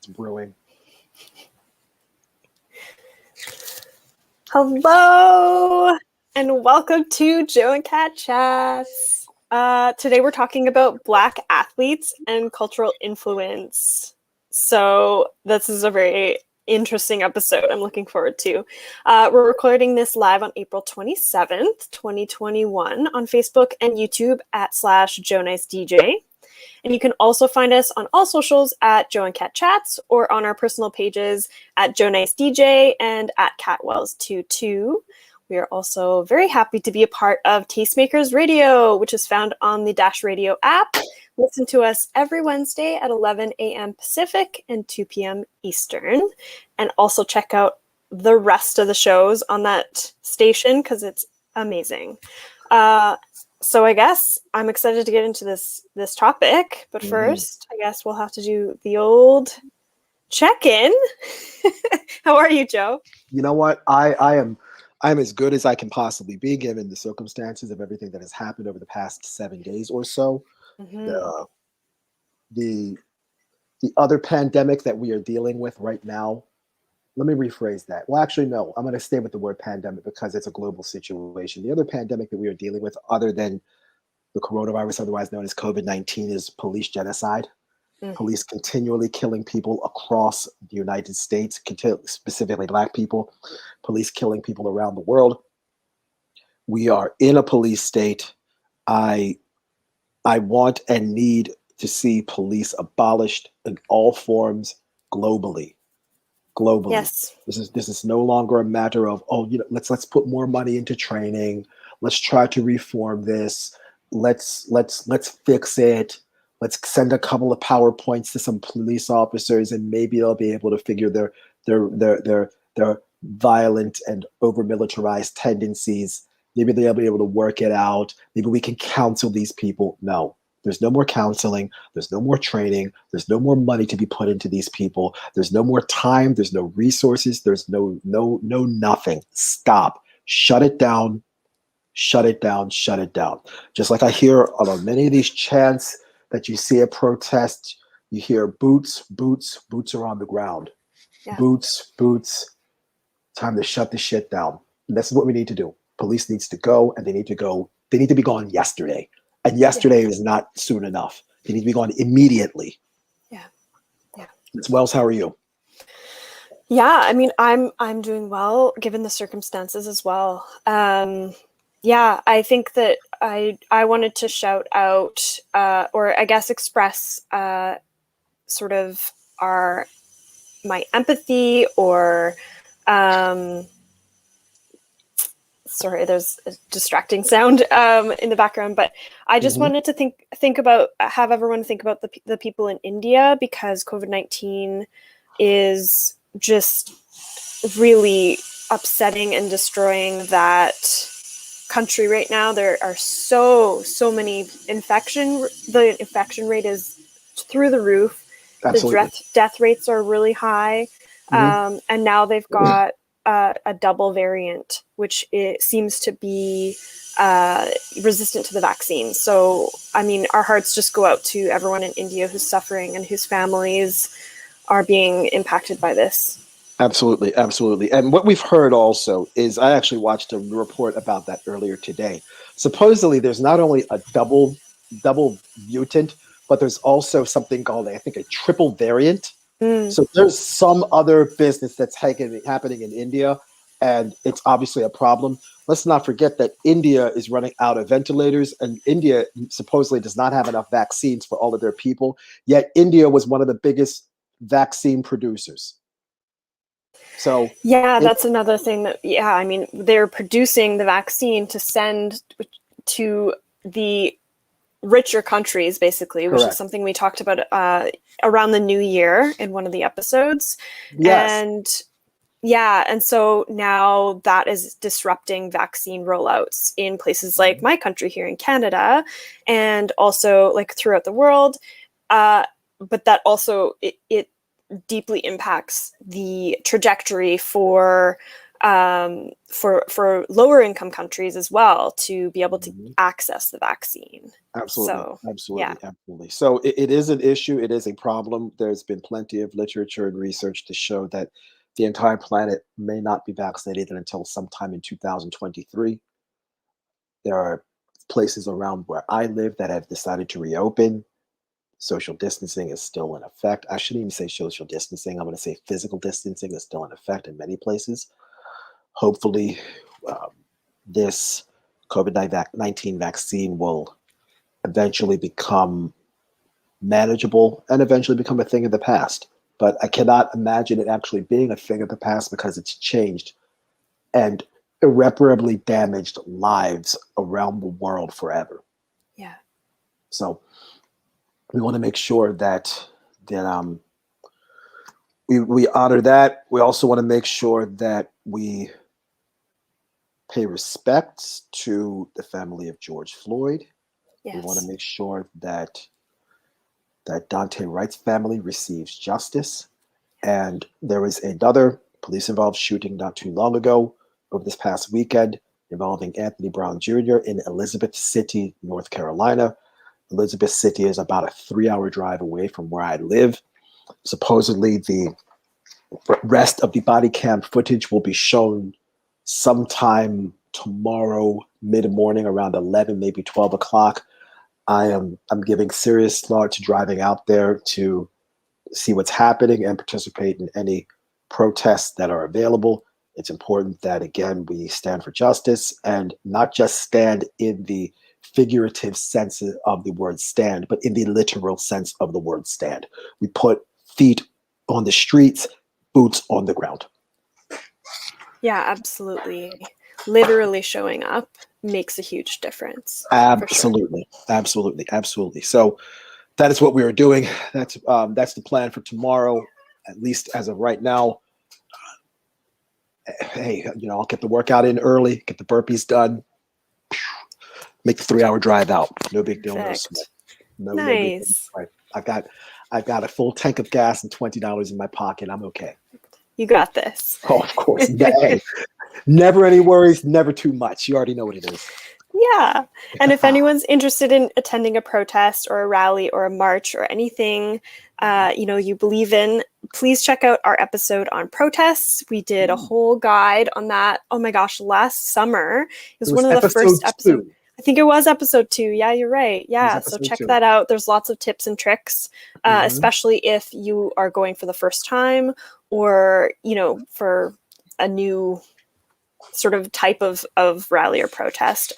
brewing. Hello, and welcome to Joe and Kat Chats. Today we're talking about Black athletes and cultural influence. So this is a very interesting episode I'm looking forward to. We're recording this live on April 27th, 2021 on Facebook and YouTube at /JoeNiceDJ. And you can also find us on all socials at Joe and Kat Chats or on our personal pages at JoeNiceDJ and at CatWells22. We are also very happy to be a part of Tastemakers Radio, which is found on the Dash Radio app. Listen to us every Wednesday at 11 a.m. Pacific and 2 p.m. Eastern. And also check out the rest of the shows on that station because it's amazing. So I guess I'm excited to get into this topic, but first, I guess we'll have to do the old check-in. How are you, Joe? You know what? I'm as good as I can possibly be, given the circumstances of everything that has happened over the past 7 days or so. Mm-hmm. The other pandemic that we are dealing with right now. Let me rephrase that. Well, actually, no. I'm going to stay with the word pandemic because it's a global situation. The other pandemic that we are dealing with, other than the coronavirus, otherwise known as COVID-19, is police genocide. Police continually killing people across the United States, specifically Black people. Police killing people around the world. We are in a police state. I want and need to see police abolished in all forms globally. Yes. This is no longer a matter of, let's put more money into training. Let's try to reform this. Let's fix it. Let's send a couple of PowerPoints to some police officers, and maybe they'll be able to figure their violent and over militarized tendencies. Maybe they'll be able to work it out. Maybe we can counsel these people. No. There's no more counseling. There's no more training. There's no more money to be put into these people. There's no more time. There's no resources. There's no nothing. Stop. Shut it down. Shut it down. Shut it down. Just like I hear on many of these chants that you see at protests, you hear boots, boots, boots are on the ground. Yeah. Boots, boots. Time to shut this shit down. And this is what we need to do. Police needs to go, and they need to be gone yesterday. And yesterday is not soon enough. They need to be gone immediately. Yeah. Ms. Wells, how are you? Yeah, I mean, I'm doing well given the circumstances as well. I think that I wanted to shout out or I guess express sort of my empathy or sorry, there's a distracting sound in the background, but I just wanted to have everyone think about the people in India, because COVID-19 is just really upsetting and destroying that country right now. There are so many the infection rate is through the roof. Absolutely. The death rates are really high. And now they've got a double variant, which it seems to be resistant to the vaccine. So, I mean, our hearts just go out to everyone in India who's suffering and whose families are being impacted by this. Absolutely, absolutely. And what we've heard also is, I actually watched a report about that earlier today. Supposedly, there's not only a double mutant, but there's also something called, I think, a triple variant. So there's some other business that's happening in India, and it's obviously a problem. Let's not forget that India is running out of ventilators, and India supposedly does not have enough vaccines for all of their people. Yet India was one of the biggest vaccine producers. So that's another thing that, I mean, they're producing the vaccine to send to the richer countries, basically, which is something we talked about around the new year in one of the episodes. Yes. And so now that is disrupting vaccine rollouts in places like my country here in Canada, and also like throughout the world. But that also, it deeply impacts the trajectory for for lower income countries as well to be able to access the vaccine. Absolutely, So, absolutely, absolutely. So it is an issue. It is a problem. There's been plenty of literature and research to show that the entire planet may not be vaccinated until sometime in 2023. There are places around where I live that have decided to reopen. Social distancing is still in effect. I shouldn't even say social distancing. I'm going to say physical distancing is still in effect in many places. Hopefully, um, this COVID-19 vaccine will eventually become manageable and eventually become a thing of the past. But I cannot imagine it actually being a thing of the past because it's changed and irreparably damaged lives around the world forever. yeah. So we want to make sure that we honor that. We also want to make sure that we pay respect to the family of George Floyd. We want to Yes. make sure that Dante Wright's family receives justice. And there was another police involved shooting not too long ago, over this past weekend, involving Anthony Brown Jr. in Elizabeth City, North Carolina. Elizabeth City is about a 3-hour drive away from where I live. Supposedly, the rest of the body cam footage will be shown sometime tomorrow, mid morning, around 11, maybe 12 o'clock. I'm giving serious thought to driving out there to see what's happening and participate in any protests that are available. It's important that, again, we stand for justice and not just stand in the figurative sense of the word stand, but in the literal sense of the word stand. We put feet on the streets, boots on the ground. Yeah, absolutely. Literally showing up makes a huge difference. Absolutely, absolutely, absolutely. So that is what we are doing. That's the plan for tomorrow, at least as of right now. Hey, I'll get the workout in early, get the burpees done, make the 3-hour drive out. No big deal, no sweat. No big deal. Nice. Right. I've got a full tank of gas and $20 in my pocket. I'm okay. You got this. Oh, of course. Hey, never any worries, never too much. You already know what it is. Yeah. And if anyone's interested in attending a protest or a rally or a march or anything, you believe in, please check out our episode on protests. We did a whole guide on that. Oh my gosh, last summer. It was one of the first episodes. I think it was episode 2. Yeah, you're right. Yeah. So check that out. There's lots of tips and tricks, especially if you are going for the first time or, for a new sort of type of rally or protest,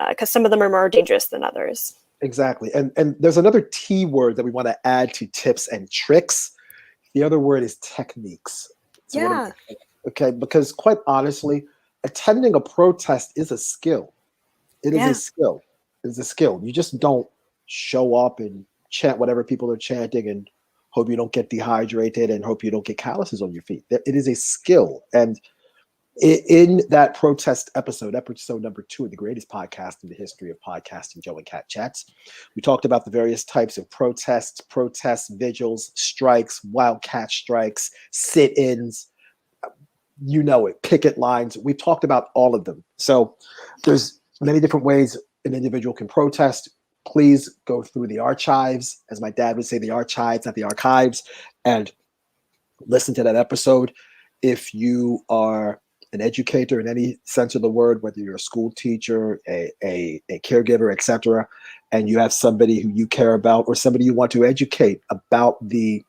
because some of them are more dangerous than others. Exactly. And there's another T word that we want to add to tips and tricks. The other word is techniques. So yeah. Okay, because quite honestly, attending a protest is a skill. It is a skill. It is a skill. You just don't show up and chant whatever people are chanting and hope you don't get dehydrated and hope you don't get calluses on your feet. It is a skill. And in that protest episode number 2 of the greatest podcast in the history of podcasting, Joe and Cat Chats, we talked about the various types of protests, vigils, strikes, wildcat strikes, sit-ins, you know it, picket lines. We've talked about all of them. So there's many different ways an individual can protest. Please go through the archives, as my dad would say, the archives, not the archives, and listen to that episode. If you are an educator in any sense of the word, whether you're a school teacher, a caregiver, etc., and you have somebody who you care about or somebody you want to educate about the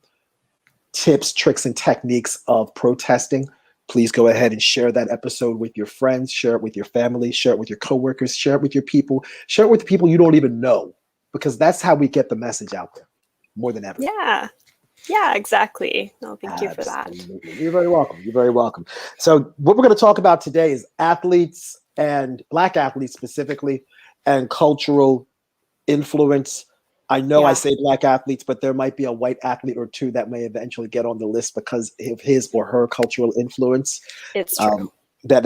tips, tricks, and techniques of protesting, please go ahead and share that episode with your friends, share it with your family, share it with your coworkers, share it with your people, share it with the people you don't even know, because that's how we get the message out there more than ever. Yeah, exactly. No, thank you for that. You're very welcome. You're very welcome. So what we're going to talk about today is athletes, and Black athletes specifically, and cultural influence. I know I say Black athletes, but there might be a white athlete or two that may eventually get on the list because of his or her cultural influence. It's true. That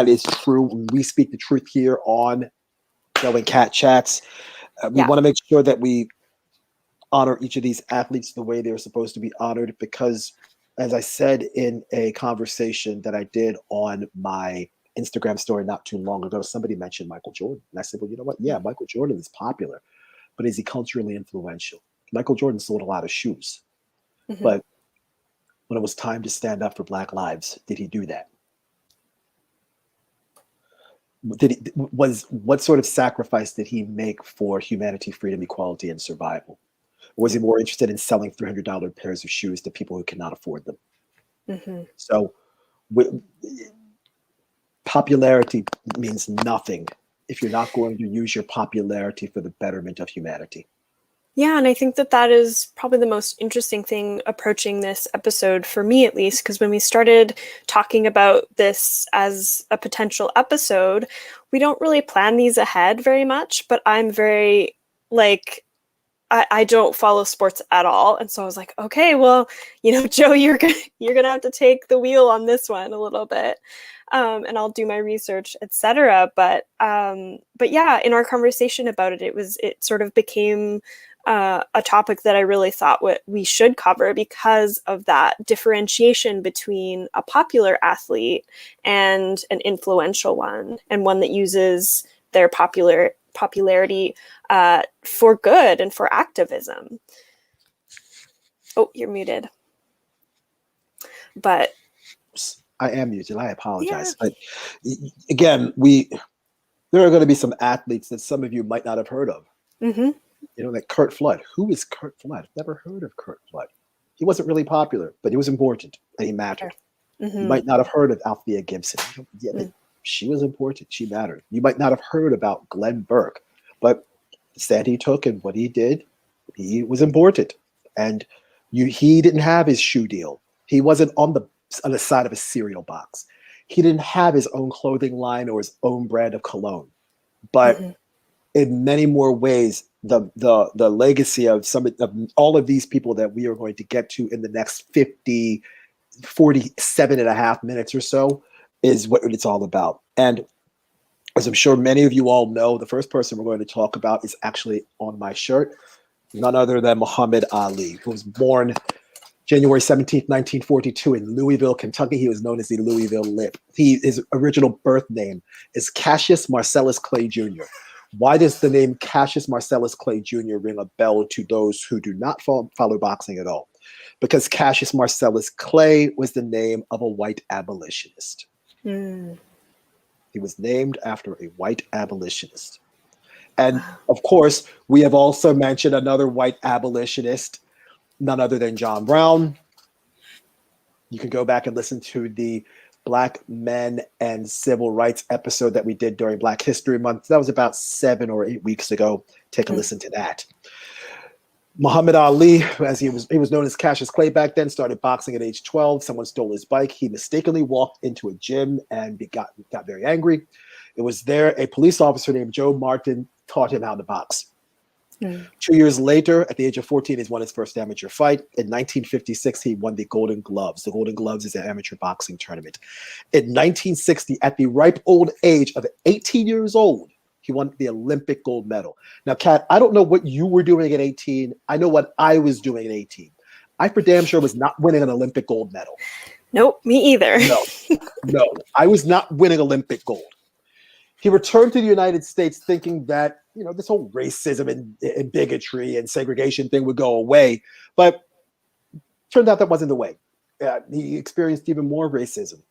is true. We speak the truth here on Joe and Cat Chats. We want to make sure that we honor each of these athletes the way they're supposed to be honored, because as I said in a conversation that I did on my Instagram story not too long ago, somebody mentioned Michael Jordan. And I said, well, you know what? Yeah, Michael Jordan is popular, but is he culturally influential? Michael Jordan sold a lot of shoes, Mhm. but when it was time to stand up for Black lives, did he do that? What sort of sacrifice did he make for humanity, freedom, equality, and survival? Or was he more interested in selling $300 pairs of shoes to people who cannot afford them? Mhm. So popularity means nothing if you're not going to use your popularity for the betterment of humanity. Yeah, and I think that that is probably the most interesting thing approaching this episode, for me at least, because when we started talking about this as a potential episode, we don't really plan these ahead very much, but I'm very, like, I don't follow sports at all. And so I was like, okay, well, Joe, you're gonna have to take the wheel on this one a little bit. And I'll do my research, etc. But yeah, in our conversation about it, it sort of became a topic that I really thought what we should cover because of that differentiation between a popular athlete and an influential one, and one that uses their popularity for good and for activism. Oh, you're muted. But I am muted. I yeah. apologize. But again, there are going to be some athletes that some of you might not have heard of. Mm-hmm. Like Kurt Flood. Who is Kurt Flood? Never heard of Kurt Flood. He wasn't really popular, but he was important and he mattered. Mm-hmm. You might not have heard of Althea Gibson. Yeah, but she was important. She mattered. You might not have heard about Glenn Burke, but the stand he took and what he did, he was important. And he didn't have his shoe deal. He wasn't on the side of a cereal box. He didn't have his own clothing line or his own brand of cologne. But in many more ways, the legacy of of all of these people that we are going to get to in the next 47 and a half minutes or so is what it's all about. And as I'm sure many of you all know, the first person we're going to talk about is actually on my shirt, none other than Muhammad Ali, who was born January 17th, 1942 in Louisville, Kentucky. He was known as the Louisville Lip. His original birth name is Cassius Marcellus Clay Jr. Why does the name Cassius Marcellus Clay Jr. ring a bell to those who do not follow boxing at all? Because Cassius Marcellus Clay was the name of a white abolitionist. He was named after a white abolitionist. And of course, we have also mentioned another white abolitionist, none other than John Brown. You can go back and listen to the Black Men and Civil Rights episode that we did during Black History Month. That was about 7 or 8 weeks ago. Take a listen to that. Muhammad Ali, as he was known as Cassius Clay back then, started boxing at age 12. Someone stole his bike. He mistakenly walked into a gym and got very angry. It was there a police officer named Joe Martin taught him how to box. 2 years later, at the age of 14, he won his first amateur fight. In 1956, he won the Golden Gloves. The Golden Gloves is an amateur boxing tournament. In 1960, at the ripe old age of 18 years old, he won the Olympic gold medal. Now, Kat, I don't know what you were doing at 18. I know what I was doing at 18. I for damn sure was not winning an Olympic gold medal. Nope, me either. No, I was not winning Olympic gold. He returned to the United States thinking that, this whole racism and bigotry and segregation thing would go away. But turned out that wasn't the way. He experienced even more racism.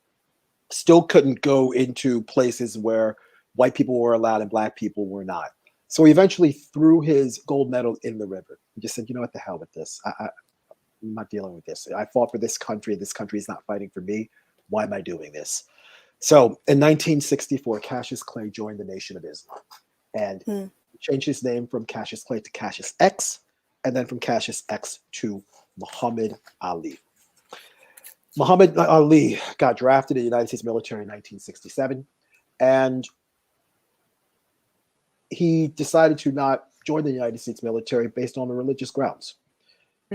Still couldn't go into places where white people were allowed and black people were not. So he eventually threw his gold medal in the river. He just said, what the hell with this? I'm not dealing with this. I fought for this country. This country is not fighting for me. Why am I doing this? So in 1964, Cassius Clay joined the Nation of Islam and changed his name from Cassius Clay to Cassius X, and then from Cassius X to Muhammad Ali. Muhammad Ali got drafted in the United States military in 1967, and he decided to not join the United States military based on the religious grounds.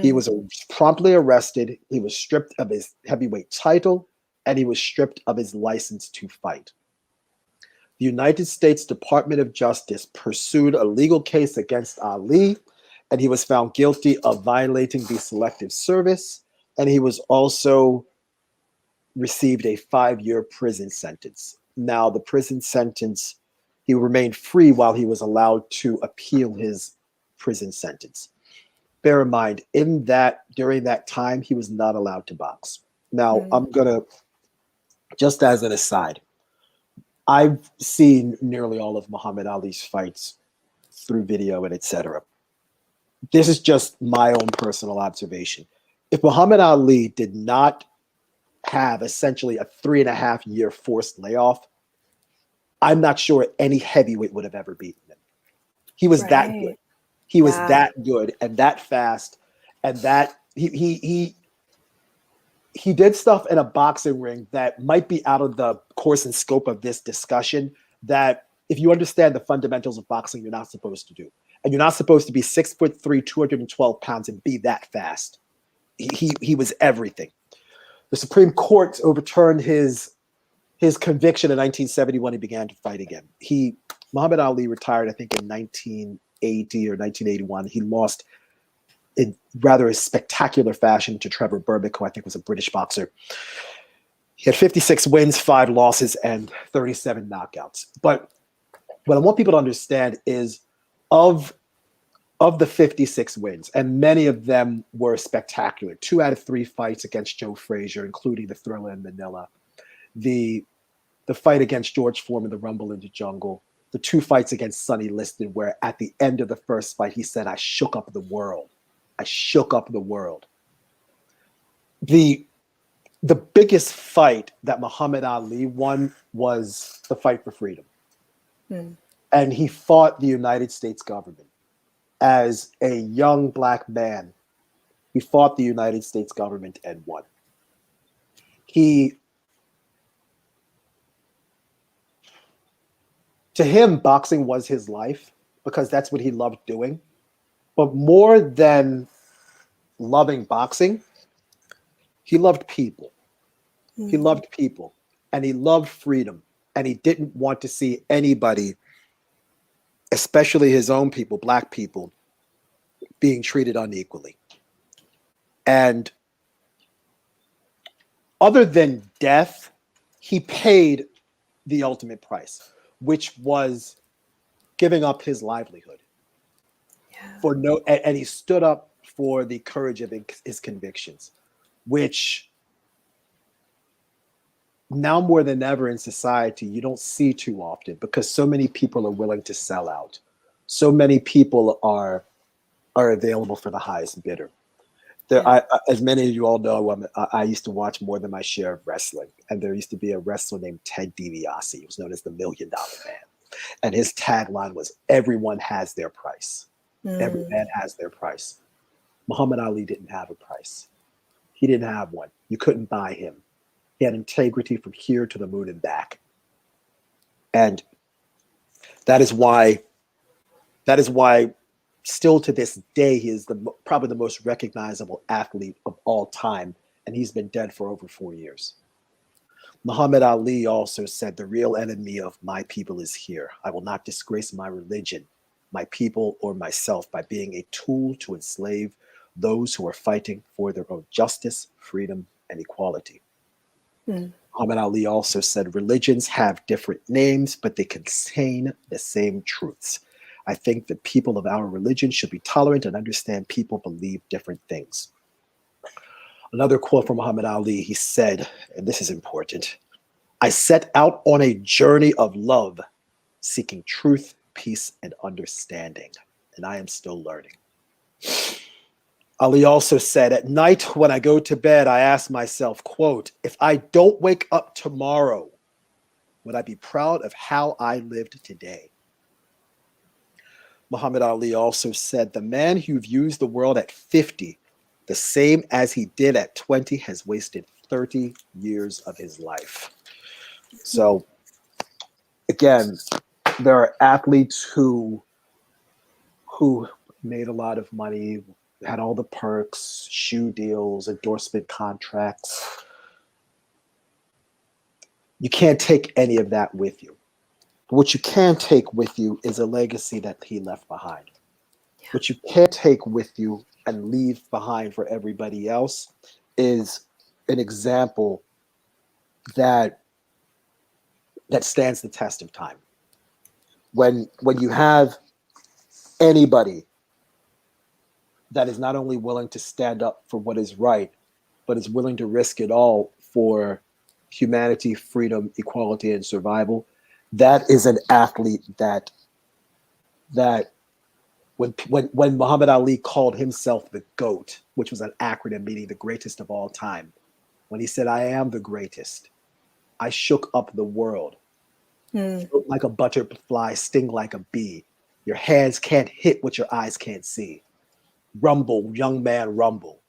He was promptly arrested. He was stripped of his heavyweight title, and he was stripped of his license to fight. The United States Department of Justice pursued a legal case against Ali, and he was found guilty of violating the Selective Service and he was also received a 5-year prison sentence. Now, the prison sentence, he remained free while he was allowed to appeal his prison sentence. Bear in mind, during that time, he was not allowed to box. Now, I'm gonna, just as an aside, I've seen nearly all of Muhammad Ali's fights through video and etc. This is just my own personal observation. If Muhammad Ali did not have essentially a 3.5-year forced layoff, I'm not sure any heavyweight would have ever beaten him. He was that good. He was that good and that fast, and that he did stuff in a boxing ring that might be out of the course and scope of this discussion, that if you understand the fundamentals of boxing, you're not supposed to do. And you're not supposed to be 6'3", 212 pounds and be that fast. He was everything. The Supreme Court overturned his conviction in 1970 when he began to fight again. Muhammad Ali retired, I think, in 1980 or 1981. He lost in rather a spectacular fashion to Trevor Berbick, who I think was a British boxer. He had 56 wins, 5 losses, and 37 knockouts. But what I want people to understand is of the 56 wins, and many of them were spectacular. 2 out of 3 fights against Joe Frazier, including the Thriller in Manila, the fight against George Foreman, the Rumble in the Jungle, the 2 fights against Sonny Liston, where at the end of the first fight, he said, "I shook up the world. I shook up the world." The biggest fight that Muhammad Ali won was the fight for freedom. And he fought the United States government. As a young black man, he fought the United States government and won. To him, boxing was his life because that's what he loved doing. But more than loving boxing, he loved people. He loved people, and he loved freedom, and he didn't want to see anybody, especially his own people, black people, being treated unequally. And other than death, he paid the ultimate price, which was giving up his livelihood. And he stood up for the courage of his convictions, which now more than ever in society, you don't see too often because so many people are willing to sell out. So many people are available for the highest bidder. As many of you all know, I used to watch more than my share of wrestling. And there used to be a wrestler named Ted DiBiase. He was known as the $1 Million Man. And his tagline was, "Everyone has their price. Every man has their price." Muhammad Ali didn't have a price. He didn't have one. You couldn't buy him. He had integrity from here to the moon and back. And that is why still to this day, he is probably the most recognizable athlete of all time. And he's been dead for over 4 years. Muhammad Ali also said, "The real enemy of my people is here. I will not disgrace my religion, my people, or myself by being a tool to enslave those who are fighting for their own justice, freedom, and equality." Muhammad Ali also said, "Religions have different names, but they contain the same truths. I think the people of our religion should be tolerant and understand people believe different things." Another quote from Muhammad Ali, he said, and this is important, "I set out on a journey of love, seeking truth, peace, and understanding, and I am still learning." Ali also said, "At night when I go to bed, I ask myself, quote, if I don't wake up tomorrow, would I be proud of how I lived today?" Muhammad Ali also said, "The man who views the world at 50, the same as he did at 20, has wasted 30 years of his life." So again, there are athletes who made a lot of money, had all the perks, shoe deals, endorsement contracts. You can't take any of that with you. What you can take with you is a legacy that he left behind. What you can't take with you and leave behind for everybody else is an example that stands the test of time. When you have anybody that is not only willing to stand up for what is right, but is willing to risk it all for humanity, freedom, equality, and survival, that is an athlete that when Muhammad Ali called himself the GOAT, which was an acronym meaning the greatest of all time, when he said, "I am the greatest," I shook up the world. Float like a butterfly, sting like a bee. Your hands can't hit what your eyes can't see. Rumble, young man, rumble.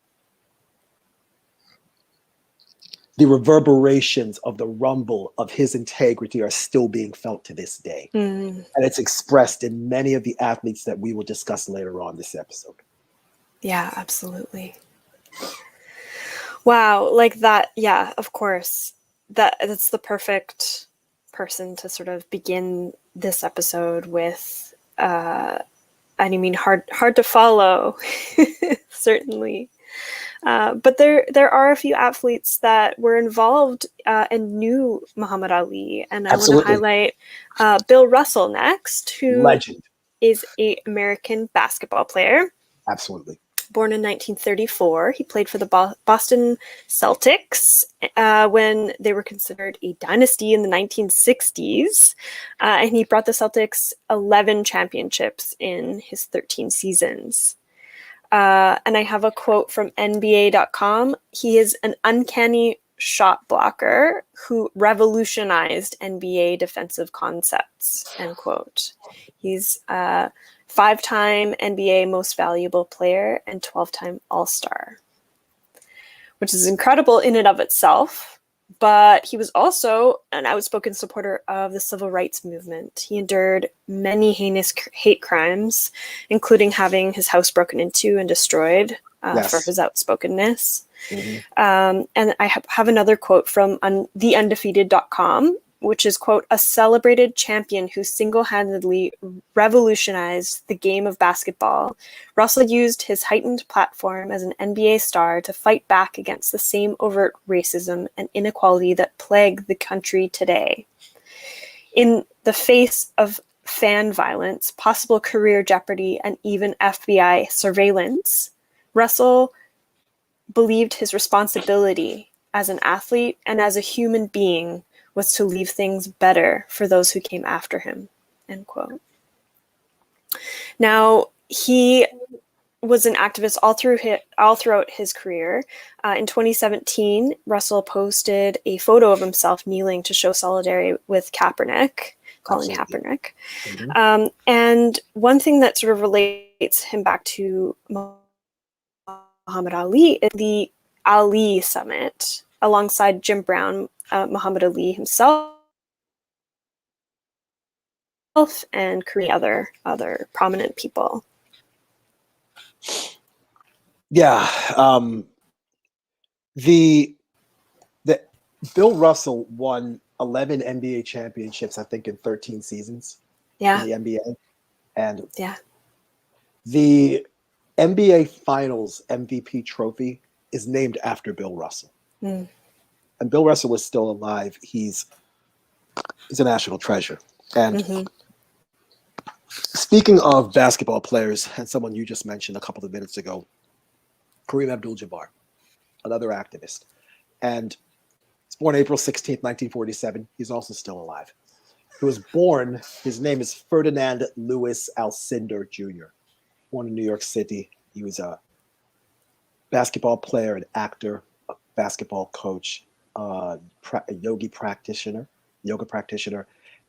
The reverberations of the rumble of his integrity are still being felt to this day. And it's expressed in many of the athletes that we will discuss later on this episode. Yeah, absolutely. Wow, like that. Yeah, of course. That's the perfect person to sort of begin this episode with. I mean, hard to follow, certainly. But there are a few athletes that were involved and knew Muhammad Ali, and I want to highlight Bill Russell next, who Legend. is an American basketball player. Absolutely. Born in 1934, he played for the Boston Celtics when they were considered a dynasty in the 1960s, and he brought the Celtics 11 championships in his 13 seasons. And I have a quote from NBA.com. He is an uncanny shot blocker who revolutionized NBA defensive concepts, end quote. He's a 5-time NBA Most Valuable Player and 12-time All-Star, which is incredible in and of itself. But he was also an outspoken supporter of the civil rights movement. He endured many heinous hate crimes, including having his house broken into and destroyed for his outspokenness. And I have another quote from theundefeated.com, which is, quote, "a celebrated champion who single-handedly revolutionized the game of basketball. Russell used his heightened platform as an NBA star to fight back against the same overt racism and inequality that plague the country today. In the face of fan violence, possible career jeopardy, and even FBI surveillance, Russell believed his responsibility as an athlete and as a human being was to leave things better for those who came after him," end quote. Now, he was an activist all throughout his career. In 2017, Russell posted a photo of himself kneeling to show solidarity with Kaepernick, Colin Kaepernick. And one thing that sort of relates him back to Muhammad Ali is the Ali Summit, alongside Jim Brown, Muhammad Ali himself, and Kareem, other prominent people. Yeah, the Bill Russell won 11 NBA championships, I think, in 13 seasons in the NBA, and the NBA Finals MVP trophy is named after Bill Russell. And Bill Russell is still alive. He's a national treasure. And speaking of basketball players, and someone you just mentioned a couple of minutes ago, Kareem Abdul-Jabbar, another activist. And he's born April 16th, 1947. He's also still alive. He was born, his name is Ferdinand Louis Alcindor Jr., born in New York City. He was a basketball player, an actor, a basketball coach, a yoga practitioner,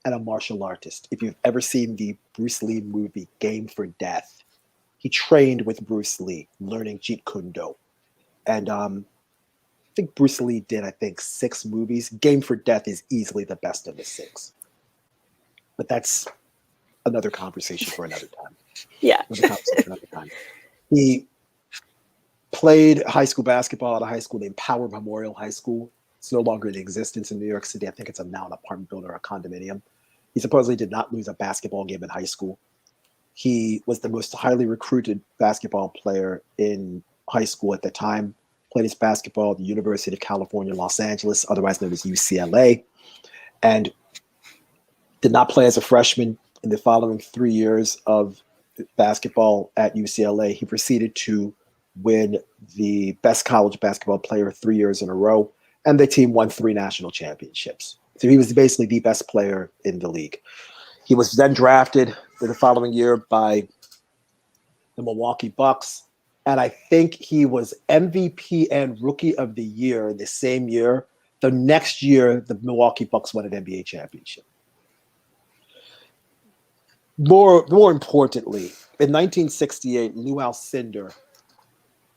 and a martial artist. If you've ever seen the Bruce Lee movie Game for Death, he trained with Bruce Lee, learning Jeet Kune Do. And I think Bruce Lee did, 6 movies. Game for Death is easily the best of the 6. But that's another conversation for another time. Yeah. He played high school basketball at a high school named Power Memorial High School. It's no longer in existence in New York City. I think it's now an apartment building or a condominium. He supposedly did not lose a basketball game in high school. He was the most highly recruited basketball player in high school at the time. played his basketball at the University of California, Los Angeles, otherwise known as UCLA, and did not play as a freshman in the following 3 years of basketball at UCLA. He proceeded to win the best college basketball player 3 years in a row, and the team won 3 national championships. So he was basically the best player in the league. He was then drafted for the following year by the Milwaukee Bucks, and I think he was MVP and Rookie of the Year in the same year. The next year, the Milwaukee Bucks won an NBA championship. More importantly, in 1968, Lou Alcindor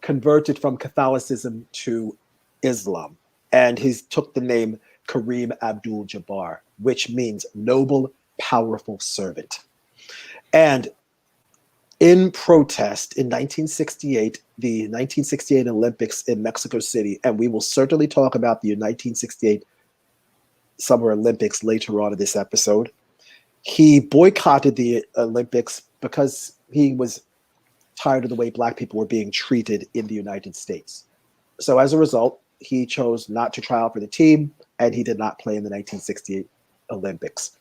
converted from Catholicism to Islam, and he took the name Kareem Abdul-Jabbar, which means noble, powerful servant. And in protest in 1968, the 1968 Olympics in Mexico City, and we will certainly talk about the 1968 Summer Olympics later on in this episode, he boycotted the Olympics because he was tired of the way Black people were being treated in the United States. So as a result, he chose not to try out for the team, and he did not play in the 1968 Olympics.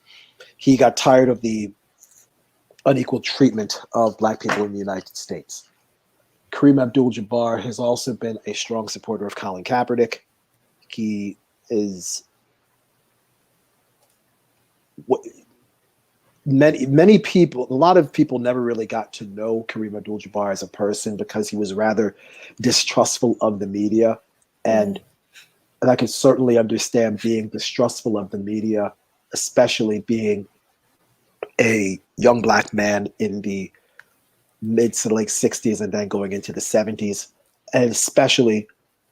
He got tired of the unequal treatment of Black people in the United States. Kareem Abdul-Jabbar has also been a strong supporter of Colin Kaepernick. He is many people, a lot of people never really got to know Kareem Abdul-Jabbar as a person because he was rather distrustful of the media. And I can certainly understand being distrustful of the media, especially being a young Black man in the mid to late 60s and then going into the 70s, and especially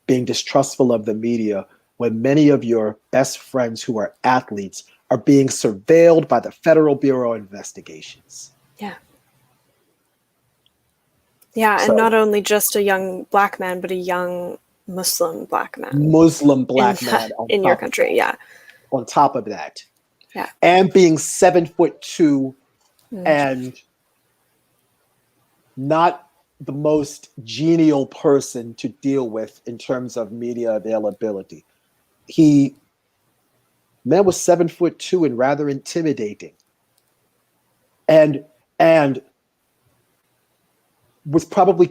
being distrustful of the media when many of your best friends who are athletes are being surveilled by the Federal Bureau of Investigations. Yeah. Yeah, and not only just a young Black man, but a young Muslim Black man. Muslim Black man in your country, yeah. On top of that. Yeah. And being 7'2" and not the most genial person to deal with in terms of media availability. Man was 7'2" and rather intimidating. And was probably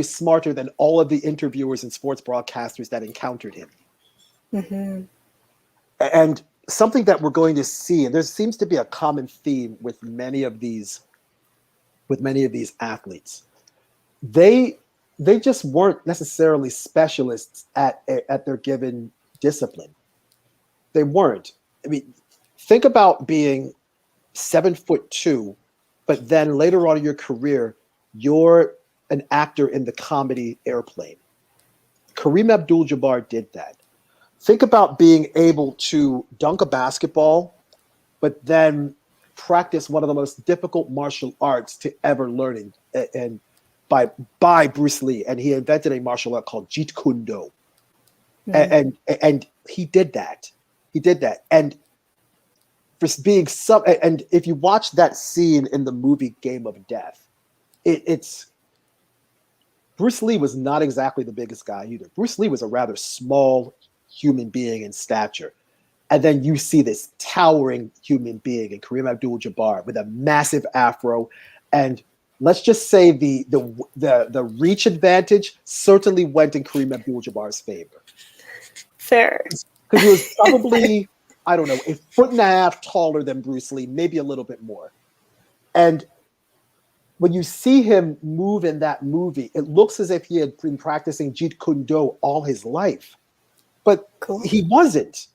smarter than all of the interviewers and sports broadcasters that encountered him. Mm-hmm. And something that we're going to see, and there seems to be a common theme with many of these athletes. They just weren't necessarily specialists at their given discipline. They weren't. I mean, think about being 7'2", but then later on in your career, you're an actor in the comedy Airplane. Kareem Abdul-Jabbar did that. Think about being able to dunk a basketball, but then practice one of the most difficult martial arts to ever learn, and by Bruce Lee, and he invented a martial art called Jeet Kune Do, and he did that. He did that, and for being and if you watch that scene in the movie Game of Death, it's Bruce Lee was not exactly the biggest guy either. Bruce Lee was a rather small human being in stature. And then you see this towering human being in Kareem Abdul-Jabbar with a massive afro. And let's just say the reach advantage certainly went in Kareem Abdul-Jabbar's favor. Fair. Because he was probably, I don't know, 1.5 feet taller than Bruce Lee, maybe a little bit more. And when you see him move in that movie, it looks as if he had been practicing Jeet Kune Do all his life. But he wasn't.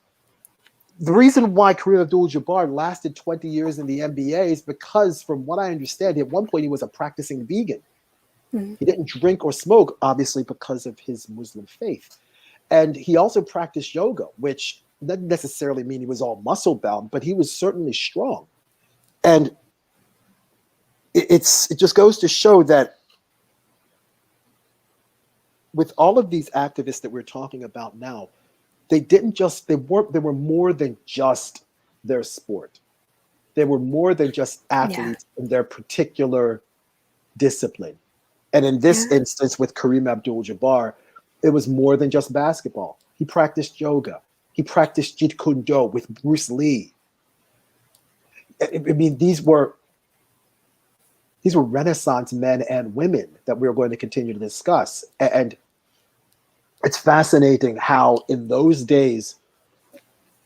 The reason why Kareem Abdul-Jabbar lasted 20 years in the NBA is because, from what I understand, at one point he was a practicing vegan. Mm-hmm. He didn't drink or smoke, obviously, because of his Muslim faith. And he also practiced yoga, which doesn't necessarily mean he was all muscle-bound, but he was certainly strong. And it just goes to show that with all of these activists that we're talking about now, they were more than just their sport. They were more than just athletes in their particular discipline. And in this instance with Kareem Abdul-Jabbar, it was more than just basketball. He practiced yoga. He practiced Jeet Kune Do with Bruce Lee. I mean, these were Renaissance men and women that we're going to continue to discuss. And it's fascinating how in those days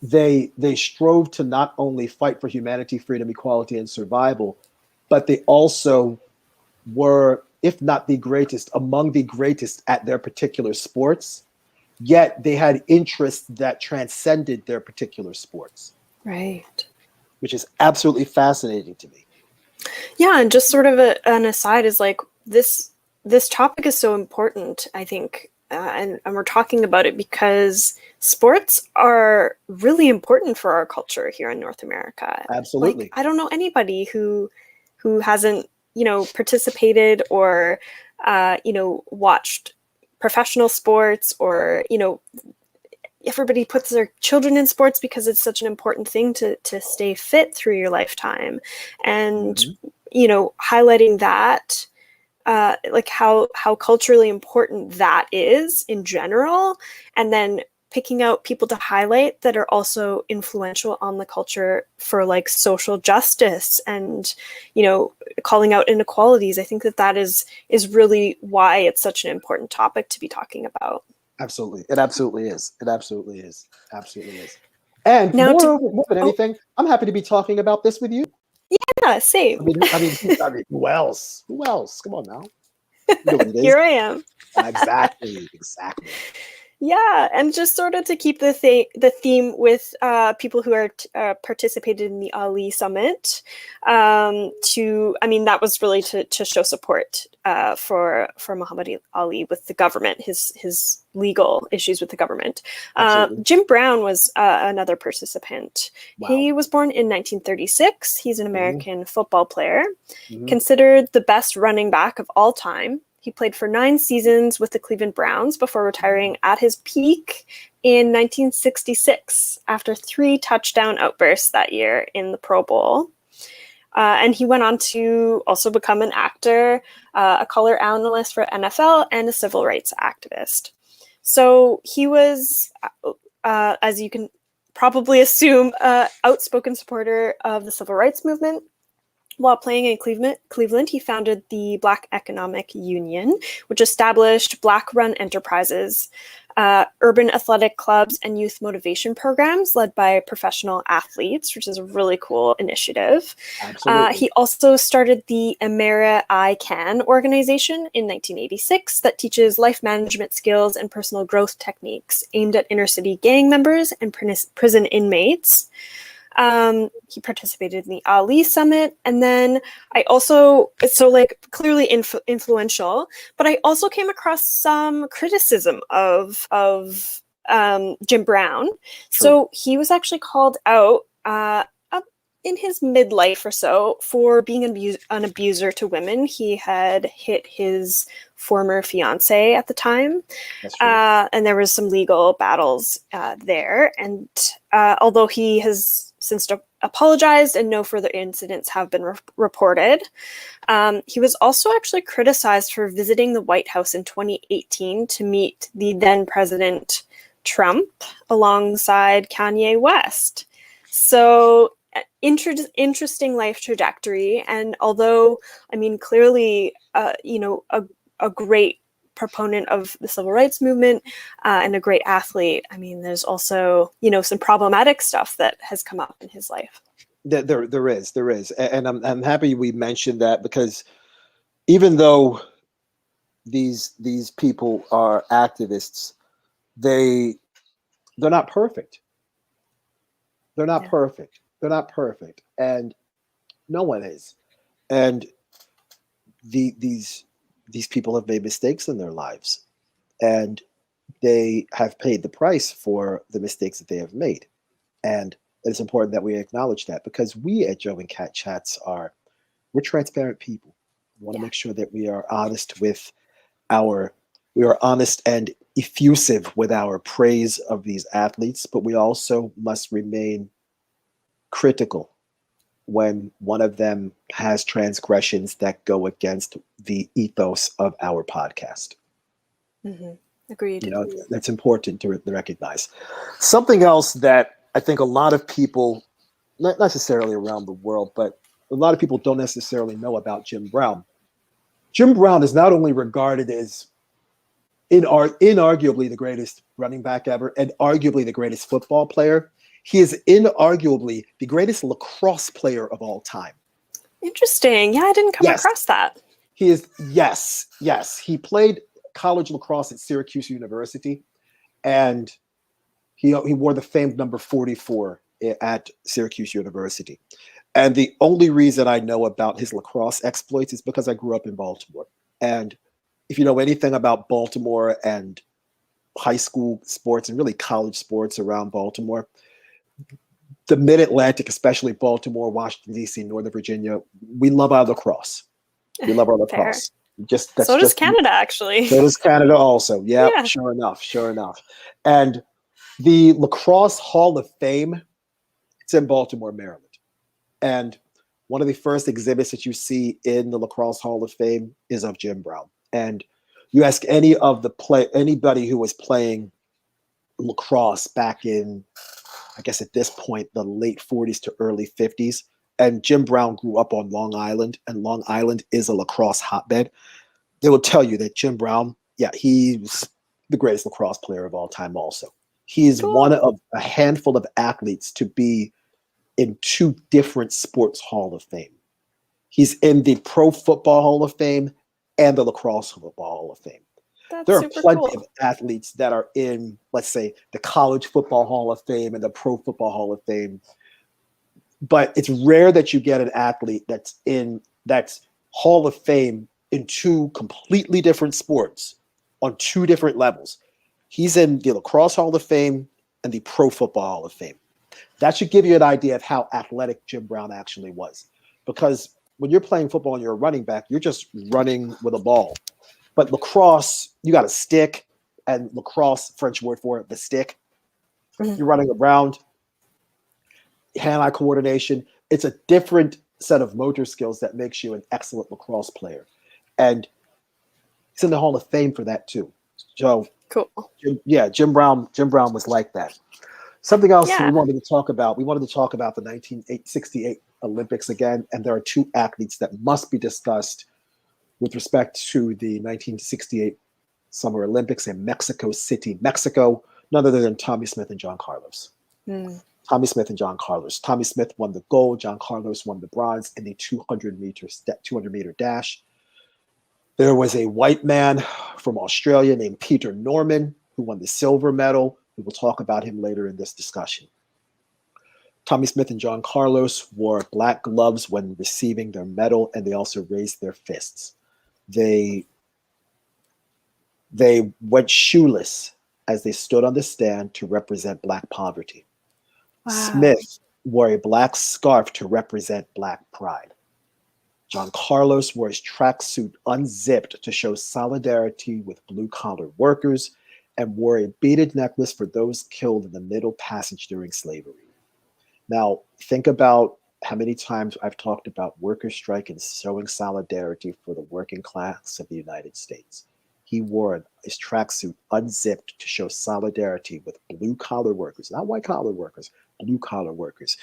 they strove to not only fight for humanity, freedom, equality, and survival, but they also were, if not the greatest, among the greatest at their particular sports. Yet they had interests that transcended their particular sports. Right. Which is absolutely fascinating to me. Yeah, and just sort of an aside is like this topic is so important, I think, and we're talking about it because sports are really important for our culture here in North America. Absolutely. Like, I don't know anybody who hasn't, participated or, watched professional sports, or, everybody puts their children in sports because it's such an important thing to stay fit through your lifetime. And, highlighting that, like how culturally important that is in general, and then picking out people to highlight that are also influential on the culture for like social justice and, calling out inequalities. I think that is really why it's such an important topic to be talking about. Absolutely. It absolutely is. It absolutely is. Absolutely is. And Now more than anything, I'm happy to be talking about this with you. Yeah, same. I mean, who else? Who else? Come on now. You know what it is. Here I am. Exactly. Yeah, and just sort of to keep the theme with people who are participated in the Ali Summit. That was really to show support for Muhammad Ali with the government, his legal issues with the government. Jim Brown was another participant. Wow. He was born in 1936. He's an American football player, considered the best running back of all time. He played for 9 seasons with the Cleveland Browns before retiring at his peak in 1966 after 3 touchdown outbursts that year in the Pro Bowl. And he went on to also become an actor, a color analyst for NFL, and a civil rights activist. So he was, as you can probably assume, an outspoken supporter of the civil rights movement. While playing in Cleveland, he founded the Black Economic Union, which established Black-run enterprises, urban athletic clubs, and youth motivation programs led by professional athletes, which is a really cool initiative. He also started the Amera I Can organization in 1986 that teaches life management skills and personal growth techniques aimed at inner-city gang members and prison inmates. He participated in the Ali Summit, and then clearly influential, but I also came across some criticism of Jim Brown. True. So he was actually called out in his midlife or so for being an abuser to women. He had hit his former fiance at the time. That's true. And there was some legal battles there. And although he has since apologized and no further incidents have been reported, he was also actually criticized for visiting the White House in 2018 to meet the then President Trump alongside Kanye West. So interesting life trajectory. And although, clearly, a great proponent of the civil rights movement and a great athlete, there's also, some problematic stuff that has come up in his life. There is. And I'm happy we mentioned that, because even though these people are activists, they're not perfect. They're not perfect. They're not perfect. And no one is. And these people have made mistakes in their lives, and they have paid the price for the mistakes that they have made. And it's important that we acknowledge that, because we at Joe and Cat Chats we're transparent people. We want to make sure that we are honest we are honest and effusive with our praise of these athletes, but we also must remain critical when one of them has transgressions that go against the ethos of our podcast. Mm-hmm. Agreed. That's important to recognize. Something else that I think a lot of people, not necessarily around the world, but a lot of people don't necessarily know about Jim Brown. Jim Brown is not only regarded as inarguably the greatest running back ever and arguably the greatest football player, he is inarguably the greatest lacrosse player of all time. Interesting. Yeah, I didn't come Yes, across that. he is. Yes. He played college lacrosse at Syracuse University, and he wore the famed number 44 at Syracuse University. And the only reason I know about his lacrosse exploits is because I grew up in Baltimore. And if you know anything about Baltimore and high school sports and really college sports around Baltimore, the Mid-Atlantic, especially Baltimore, Washington, D.C., Northern Virginia, we love our lacrosse. We love our Fair. lacrosse. So does Canada, actually. So does Canada also. Yeah, Yeah. sure enough. And the Lacrosse Hall of Fame, it's in Baltimore, Maryland. And one of the first exhibits that you see in the Lacrosse Hall of Fame is of Jim Brown. And you ask anybody who was playing lacrosse back in, I guess at this point, the late 40s to early 50s. And Jim Brown grew up on Long Island, and Long Island is a lacrosse hotbed. They will tell you that Jim Brown, he's the greatest lacrosse player of all time also. He is one of a handful of athletes to be in two different sports Hall of Fame. He's in the Pro Football Hall of Fame and the Lacrosse Football Hall of Fame. There are plenty of athletes that are in, let's say, the College Football Hall of Fame and the Pro Football Hall of Fame. But it's rare that you get an athlete that's Hall of Fame in two completely different sports on two different levels. He's in the Lacrosse Hall of Fame and the Pro Football Hall of Fame. That should give you an idea of how athletic Jim Brown actually was. Because when you're playing football and you're a running back, you're just running with a ball. But lacrosse, you got a stick, and lacrosse, French word for it, the stick. Mm-hmm. You're running around, hand-eye coordination. It's a different set of motor skills that makes you an excellent lacrosse player. And he's in the Hall of Fame for that too. So cool. Jim Brown was like that. Something else we wanted to talk about. We wanted to talk about the 1968 Olympics again, and there are two athletes that must be discussed with respect to the 1968 Summer Olympics in Mexico City, Mexico, none other than Tommy Smith and John Carlos. Tommy Smith and John Carlos. Tommy Smith won the gold. John Carlos won the bronze in the 200-meter dash. There was a white man from Australia named Peter Norman who won the silver medal. We will talk about him later in this discussion. Tommy Smith and John Carlos wore black gloves when receiving their medal, and they also raised their fists. They went shoeless as they stood on the stand to represent black poverty. Wow. Smith wore a black scarf to represent black pride. John Carlos wore his tracksuit unzipped to show solidarity with blue-collar workers and wore a beaded necklace for those killed in the Middle Passage during slavery. Now, think about how many times I've talked about worker strike and showing solidarity for the working class of the United States. He wore his tracksuit unzipped to show solidarity with blue-collar workers, not white-collar workers, blue-collar workers,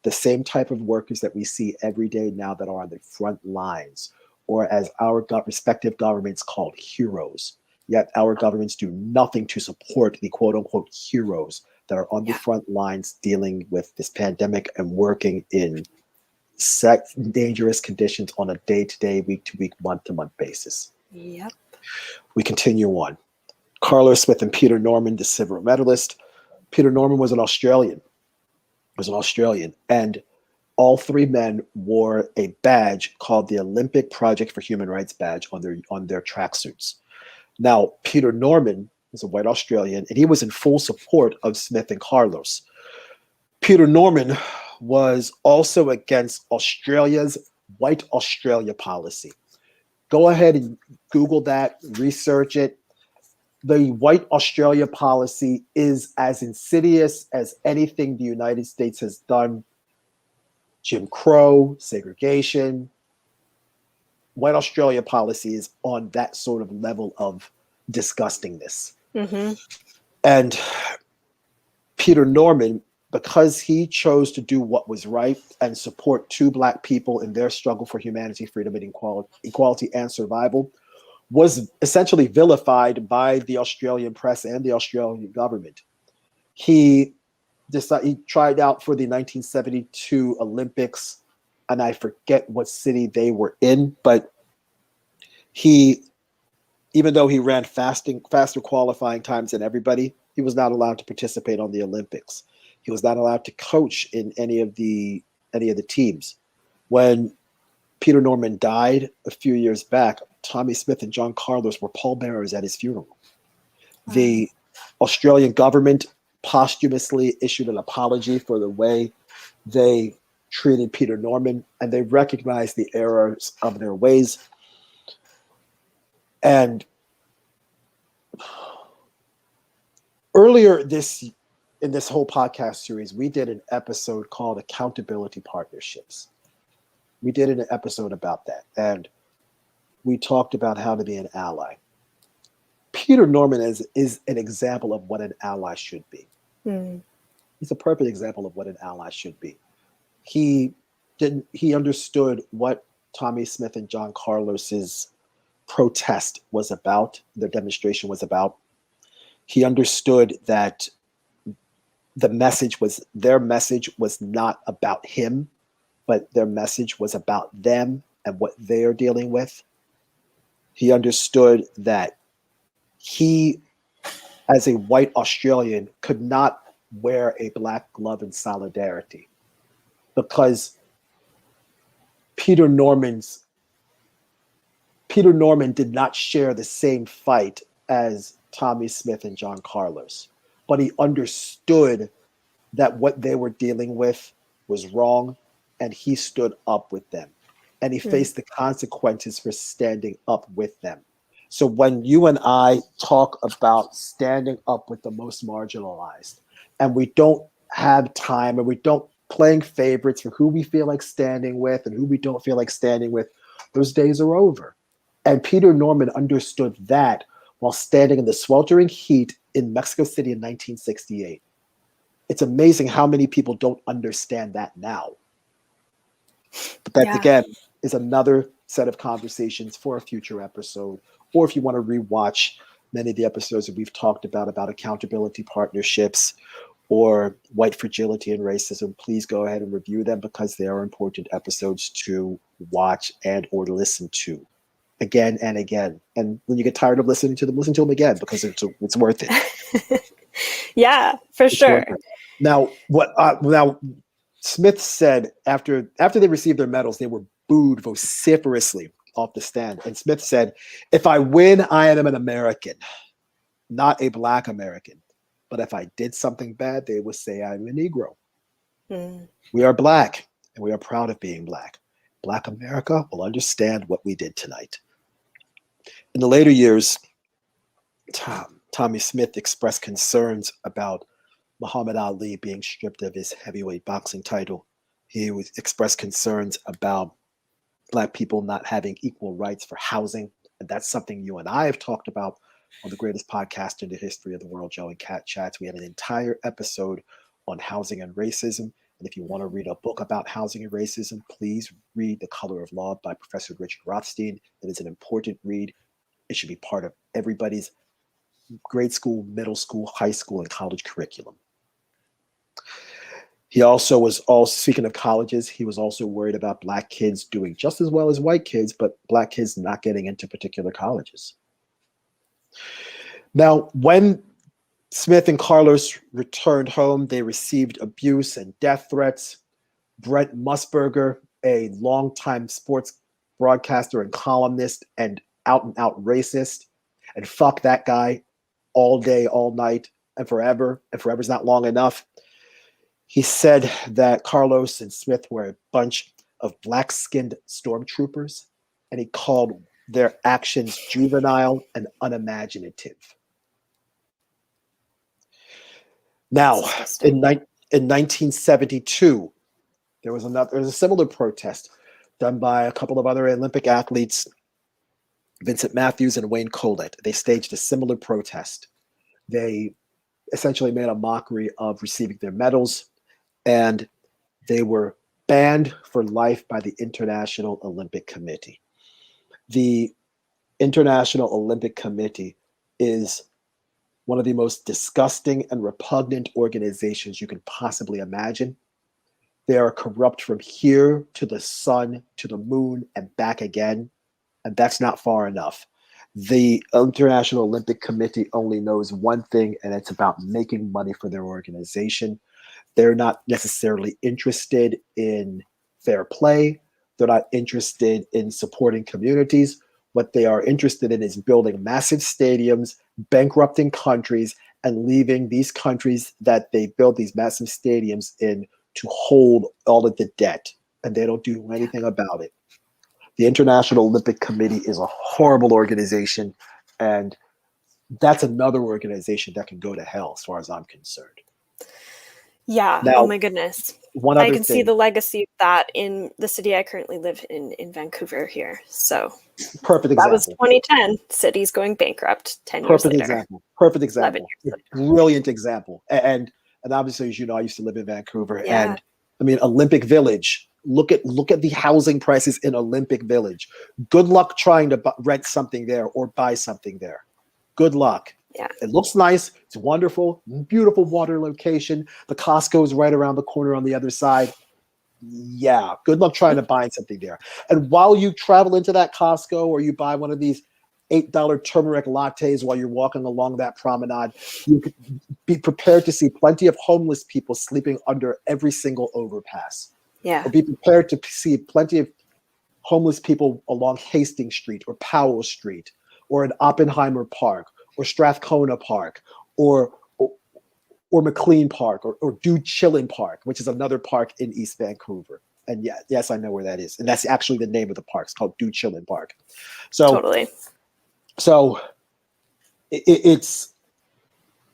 the same type of workers that we see every day now that are on the front lines, or as our respective governments called heroes. Yet our governments do nothing to support the quote-unquote heroes that are on the front lines dealing with this pandemic and working in dangerous conditions on a day-to-day, week-to-week, month-to-month basis. Yep. We continue on. Carlos Smith and Peter Norman, the silver medalist. Peter Norman was an Australian. And all three men wore a badge called the Olympic Project for Human Rights badge on their tracksuits. Now, Peter Norman was a white Australian, and he was in full support of Smith and Carlos. Peter Norman was also against Australia's White Australia policy. Go ahead and Google that, research it. The White Australia policy is as insidious as anything the United States has done. Jim Crow, segregation. White Australia policy is on that sort of level of disgustingness. Mm-hmm. And Peter Norman, because he chose to do what was right and support two Black people in their struggle for humanity, freedom, and equality and survival, was essentially vilified by the Australian press and the Australian government. He he tried out for the 1972 Olympics, and I forget what city they were in, but he, even though he ran faster qualifying times than everybody, he was not allowed to participate on the Olympics. He was not allowed to coach in any of the teams. When Peter Norman died a few years back, Tommy Smith and John Carlos were pallbearers at his funeral. Wow. The Australian government posthumously issued an apology for the way they treated Peter Norman, and they recognized the errors of their ways. And earlier in this whole podcast series, we did an episode called Accountability Partnerships. We did an episode about that, and we talked about how to be an ally. Peter Norman is an example of what an ally should be. Mm. He's a perfect example of what an ally should be. He understood what Tommy Smith and John Carlos's protest was about, their demonstration was about. He understood that their message was not about him, but their message was about them and what they are dealing with. He understood that he, as a white Australian, could not wear a Black glove in solidarity because Peter Norman did not share the same fight as Tommy Smith and John Carlos, but he understood that what they were dealing with was wrong, and he stood up with them, and he faced the consequences for standing up with them. So when you and I talk about standing up with the most marginalized, and we don't have time, and we don't playing favorites for who we feel like standing with and who we don't feel like standing with, those days are over. And Peter Norman understood that while standing in the sweltering heat in Mexico City in 1968. It's amazing how many people don't understand that now. But that, again, is another set of conversations for a future episode. Or if you want to rewatch many of the episodes that we've talked about accountability partnerships or white fragility and racism, please go ahead and review them because they are important episodes to watch and or listen to again and again. And when you get tired of listening to them, listen to them again because it's worth it. Yeah, for sure. Now, now Smith said after they received their medals, they were booed vociferously off the stand. And Smith said, "If I win, I am an American, not a Black American. But if I did something bad, they would say I'm a Negro. We are Black, and we are proud of being Black. Black America will understand what we did tonight." In the later years, Tommy Smith expressed concerns about Muhammad Ali being stripped of his heavyweight boxing title. He expressed concerns about Black people not having equal rights for housing. And that's something you and I have talked about on the greatest podcast in the history of the world, Joe and Cat Chats. We had an entire episode on housing and racism. And if you want to read a book about housing and racism, please read The Color of Law by Professor Richard Rothstein. It is an important read. It should be part of everybody's grade school, middle school, high school, and college curriculum. He also was speaking of colleges, he was also worried about Black kids doing just as well as white kids, but Black kids not getting into particular colleges. Now, when Smith and Carlos returned home, they received abuse and death threats. Brent Musburger, a longtime sports broadcaster and columnist and out racist, and fuck that guy all day, all night, and forever, and forever's not long enough. He said that Carlos and Smith were a bunch of black-skinned stormtroopers, and he called their actions juvenile and unimaginative. Now, in 1972, there was a similar protest done by a couple of other Olympic athletes, Vincent Matthews and Wayne Collett. They staged a similar protest. They essentially made a mockery of receiving their medals, and they were banned for life by the International Olympic Committee. The International Olympic Committee is one of the most disgusting and repugnant organizations you can possibly imagine. They are corrupt from here to the sun, to the moon, and back again. And that's not far enough. The International Olympic Committee only knows one thing, and it's about making money for their organization. They're not necessarily interested in fair play. They're not interested in supporting communities. What they are interested in is building massive stadiums, bankrupting countries, and leaving these countries that they build these massive stadiums in to hold all of the debt. And they don't do anything about it. The International Olympic Committee is a horrible organization, and that's another organization that can go to hell as far as I'm concerned. Yeah. Now, oh my goodness. one I other can see thing, the legacy of that in the city I currently live in Vancouver here. So perfect that was example. 2010. City's going bankrupt 10 years Perfect later. example. Perfect 11 example. years later. Brilliant example. And obviously, as you know, I used to live in Vancouver, Yeah. and I mean Olympic Village. Look at the housing prices in Olympic Village. Good luck trying to rent something there or buy something there. Good luck. Yeah. It looks nice. It's wonderful. Beautiful water location. The Costco is right around the corner on the other side. Yeah, good luck trying to buy something there. And while you travel into that Costco or you buy one of these $8 turmeric lattes while you're walking along that promenade, you could be prepared to see plenty of homeless people sleeping under every single overpass. Yeah. Or be prepared to see plenty of homeless people along Hastings Street or Powell Street or in Oppenheimer Park or Strathcona Park or McLean Park or Dude Chillin Park, which is another park in East Vancouver. And yes, I know where that is. And that's actually the name of the park. It's called Dude Chillin Park. Totally. So it's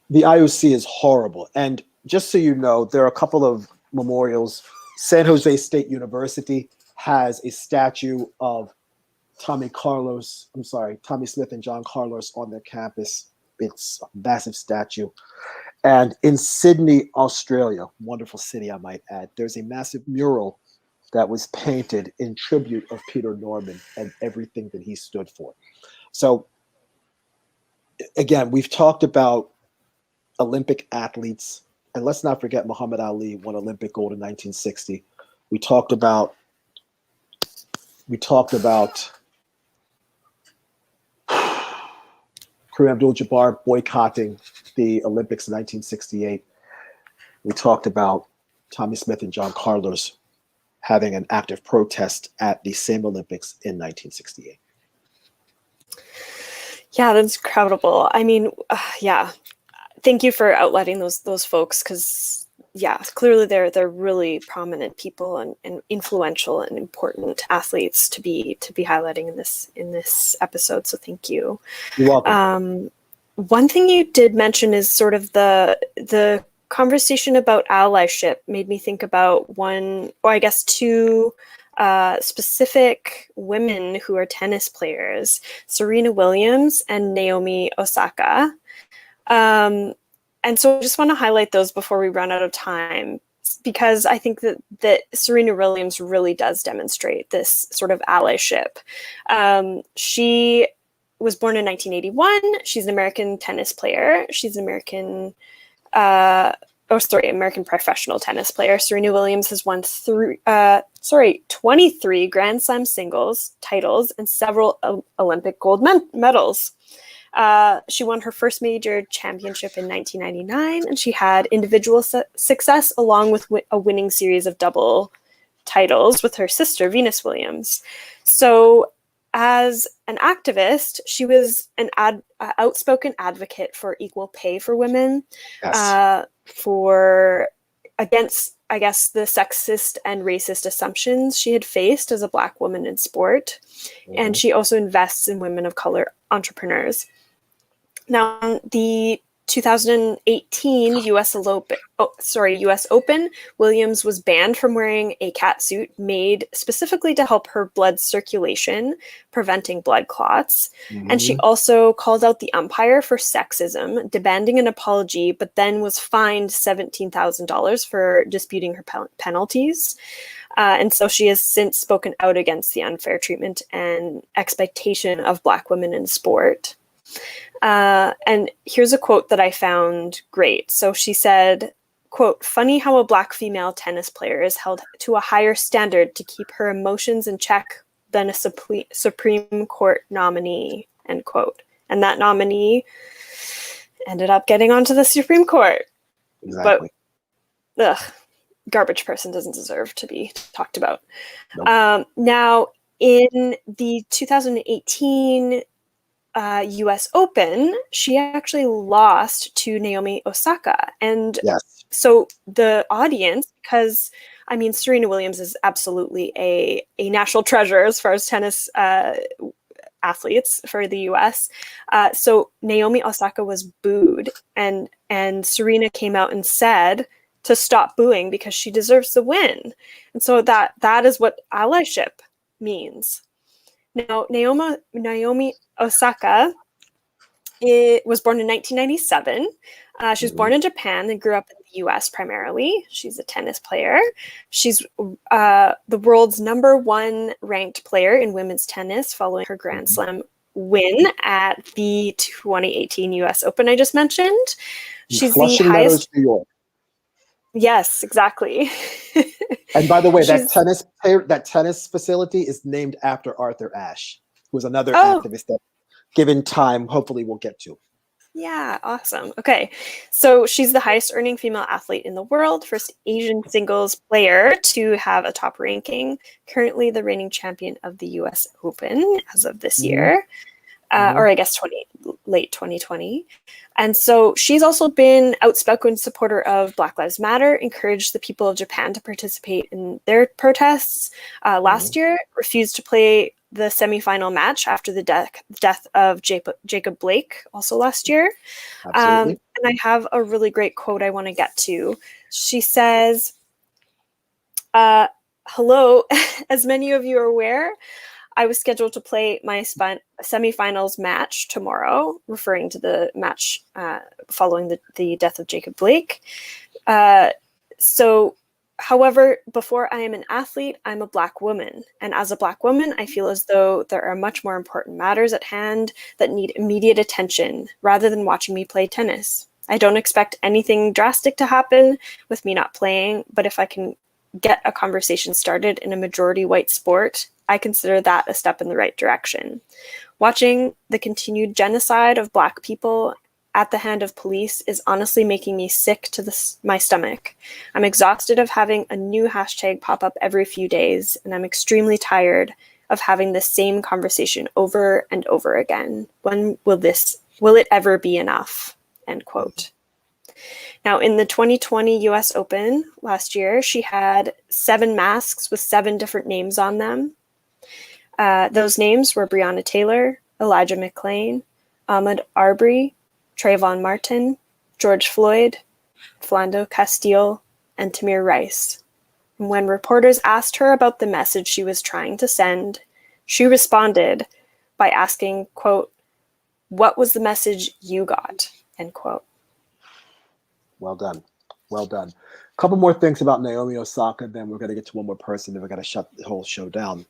the IOC is horrible. And just so you know, there are a couple of memorials. San Jose State University has a statue of Tommy Smith and John Carlos on their campus. It's a massive statue. And in Sydney, Australia, wonderful city, I might add, there's a massive mural that was painted in tribute of Peter Norman and everything that he stood for. So, again, we've talked about Olympic athletes, and let's not forget Muhammad Ali won Olympic gold in 1960. We talked about Kareem Abdul-Jabbar boycotting the Olympics in 1968. We talked about Tommy Smith and John Carlos having an active protest at the same Olympics in 1968. Yeah, that's incredible. I mean, yeah. Thank you for outlining those folks, because yeah, clearly they're really prominent people and influential and important athletes to be highlighting in this episode. So thank you. You're welcome. One thing you did mention is sort of the conversation about allyship made me think about two specific women who are tennis players, Serena Williams and Naomi Osaka. And so I just want to highlight those before we run out of time, because I think that Serena Williams really does demonstrate this sort of allyship. She was born in 1981. She's an American tennis player. She's an American professional tennis player. Serena Williams has won 23 Grand Slam singles titles and several Olympic gold medals. She won her first major championship in 1999, and she had individual success along with a winning series of double titles with her sister, Venus Williams. So as an activist, she was an outspoken advocate for equal pay for women, Yes. against, I guess, the sexist and racist assumptions she had faced as a Black woman in sport. Mm-hmm. And she also invests in women of color entrepreneurs. Now, the 2018 US Open, Williams was banned from wearing a cat suit made specifically to help her blood circulation, preventing blood clots. And she also called out the umpire for sexism, demanding an apology, but then was fined $17,000 for disputing her penalties. And so she has since spoken out against the unfair treatment and expectation of Black women in sport. And here's a quote that I found great. So she said, quote, "Funny how a Black female tennis player is held to a higher standard to keep her emotions in check than a Supreme Court nominee," end quote. And that nominee ended up getting onto the Supreme Court. Exactly. But, garbage person doesn't deserve to be talked about. Nope. Now, in the 2018 US Open, she actually lost to Naomi Osaka. And Yes. so the audience, because I mean, Serena Williams is absolutely a national treasure as far as tennis athletes for the US. So Naomi Osaka was booed, and Serena came out and said to stop booing because she deserves the win. And so that is what allyship means. Now, Naomi Osaka was born in 1997. She was born in Japan and grew up in the US primarily. She's a tennis player. She's the world's #1 ranked player in women's tennis following her Grand Slam win at the 2018 US Open I just mentioned. She's Flushing the highest. Meadows, New York. Yes, exactly. And by the way, that tennis facility is named after Arthur Ashe, who was another activist that, given time, hopefully we'll get to. Yeah, awesome. Okay, so she's the highest earning female athlete in the world, first Asian singles player to have a top ranking, currently the reigning champion of the US Open as of this year, or I guess late 2020. And so she's also been outspoken supporter of Black Lives Matter, encouraged the people of Japan to participate in their protests. Last year, refused to play the semifinal match after the death of Jacob Blake, also last year. And I have a really great quote I want to get to. She says, "Hello, as many of you are aware, I was scheduled to play my semifinals match tomorrow," referring to the match following the death of Jacob Blake. However, before I am an athlete, I'm a Black woman. And as a Black woman, I feel as though there are much more important matters at hand that need immediate attention rather than watching me play tennis. I don't expect anything drastic to happen with me not playing, but if I can get a conversation started in a majority white sport, I consider that a step in the right direction. Watching the continued genocide of Black people at the hand of police is honestly making me sick to my stomach. I'm exhausted of having a new hashtag pop up every few days, and I'm extremely tired of having the same conversation over and over again. When will it ever be enough? End quote. Now, in the 2020 US Open last year, she had 7 masks with 7 different names on them. Those names were Breonna Taylor, Elijah McClain, Ahmaud Arbery, Trayvon Martin, George Floyd, Philando Castile, and Tamir Rice. And when reporters asked her about the message she was trying to send, she responded by asking, quote, "What was the message you got?" End quote. Well done. Well done. A couple more things about Naomi Osaka, then we're going to get to one more person, then we're going to shut the whole show down.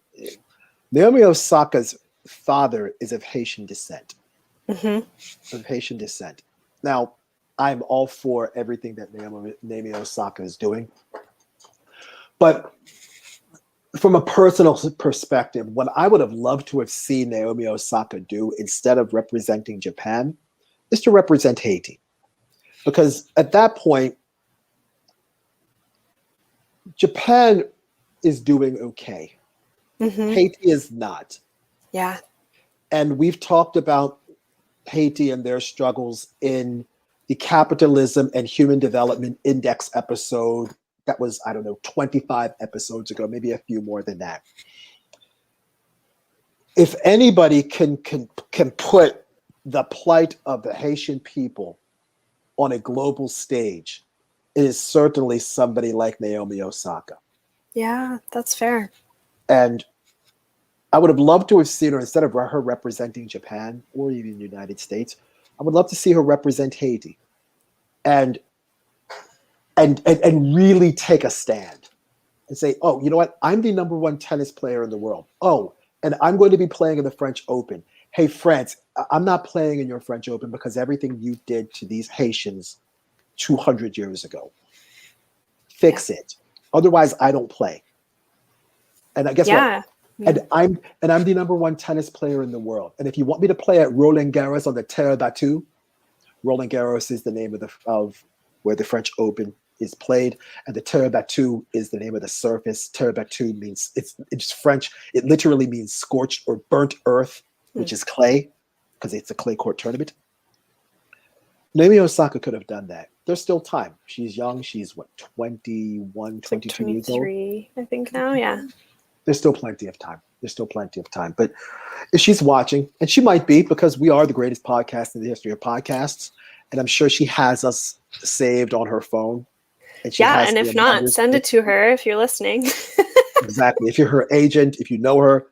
Naomi Osaka's father is of Haitian descent. Of Haitian descent. Now, I'm all for everything that Naomi Osaka is doing. But from a personal perspective, what I would have loved to have seen Naomi Osaka do instead of representing Japan is to represent Haiti. Because at that point, Japan is doing okay. Haiti is not. Yeah. And we've talked about Haiti and their struggles in the Capitalism and Human Development Index episode that was, 25 episodes ago, maybe a few more than that. If anybody can put the plight of the Haitian people on a global stage, it is certainly somebody like Naomi Osaka. Yeah, that's fair. And I would have loved to have seen her, instead of her representing Japan or even the United States, I would love to see her represent Haiti and and really take a stand and say, oh, you know what? I'm the number one tennis player in the world. Oh, and I'm going to be playing in the French Open. Hey, France, I'm not playing in your French Open because everything you did to these Haitians 200 years ago. Fix it. Otherwise, I don't play. And guess what? Yeah. And I'm the number one tennis player in the world. And if you want me to play at Roland Garros on the Terre Battue, Roland Garros is the name of where the French Open is played, and the Terre Battue is the name of the surface. Terre Battue means it's French. It literally means scorched or burnt earth, which is clay, because it's a clay court tournament. Naomi Osaka could have done that. There's still time. She's young. She's what, 21, 22 years old? 23, I think now, yeah. There's still plenty of time. There's still plenty of time. But if she's watching, and she might be, because we are the greatest podcast in the history of podcasts, and I'm sure she has us saved on her phone. And she has and if not, send it to her if you're listening. Exactly. If you're her agent, if you know her,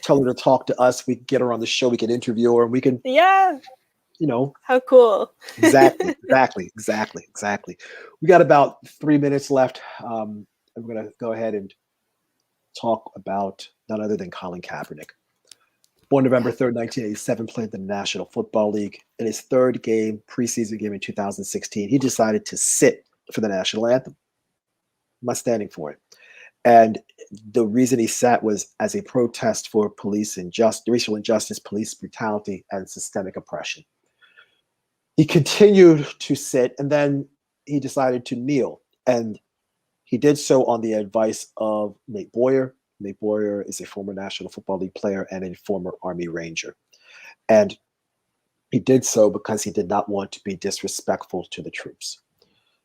tell her to talk to us. We can get her on the show. We can interview her. And we can, How cool. Exactly. We got about 3 minutes left. I'm going to go ahead and talk about none other than Colin Kaepernick. Born November 3rd, 1987, played in the National Football League. In his third preseason game in 2016, he decided to sit for the national anthem. I'm not standing for it. And the reason he sat was as a protest for police racial injustice, police brutality, and systemic oppression. He continued to sit, and then he decided to kneel. And he did so on the advice of Nate Boyer. Nate Boyer is a former National Football League player and a former Army Ranger. And he did so because he did not want to be disrespectful to the troops.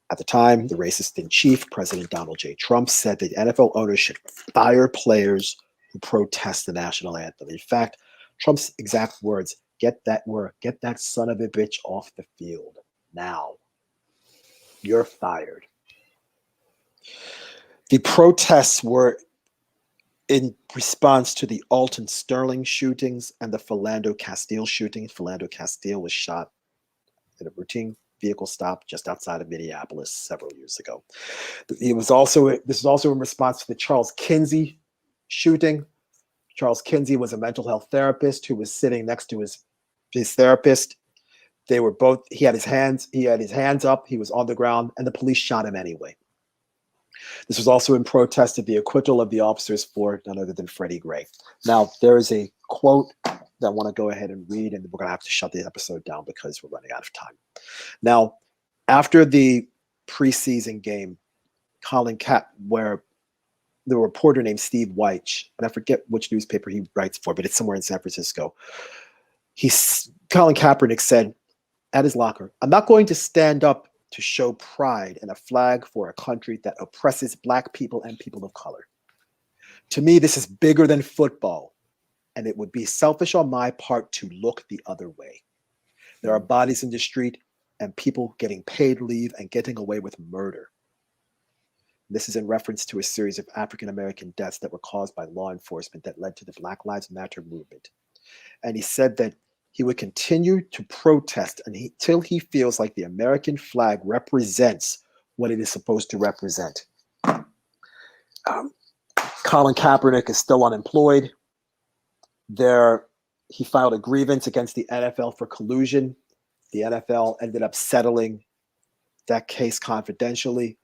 At the time, the racist-in-chief, President Donald J. Trump, said that NFL owners should fire players who protest the national anthem. In fact, Trump's exact words, get that son of a bitch off the field now. You're fired. The protests were in response to the Alton Sterling shootings and the Philando Castile shooting. Philando Castile was shot at a routine vehicle stop just outside of Minneapolis several years ago. This is also in response to the Charles Kinsey shooting. Charles Kinsey was a mental health therapist who was sitting next to his therapist. They were both, he had his hands up, he was on the ground, and the police shot him anyway. This was also in protest of the acquittal of the officers for none other than Freddie Gray. Now, there is a quote that I want to go ahead and read, and we're going to have to shut the episode down because we're running out of time. Now, after the preseason game, where the reporter named Steve Weich, and I forget which newspaper he writes for, but it's somewhere in San Francisco, Colin Kaepernick said at his locker, "I'm not going to stand up to show pride in a flag for a country that oppresses Black people and people of color. To me, this is bigger than football, and it would be selfish on my part to look the other way. There are bodies in the street and people getting paid leave and getting away with murder." This is in reference to a series of African-American deaths that were caused by law enforcement that led to the Black Lives Matter movement. And he said that he would continue to protest until he feels like the American flag represents what it is supposed to represent. Colin Kaepernick is still unemployed. He filed a grievance against the NFL for collusion. The NFL ended up settling that case confidentially.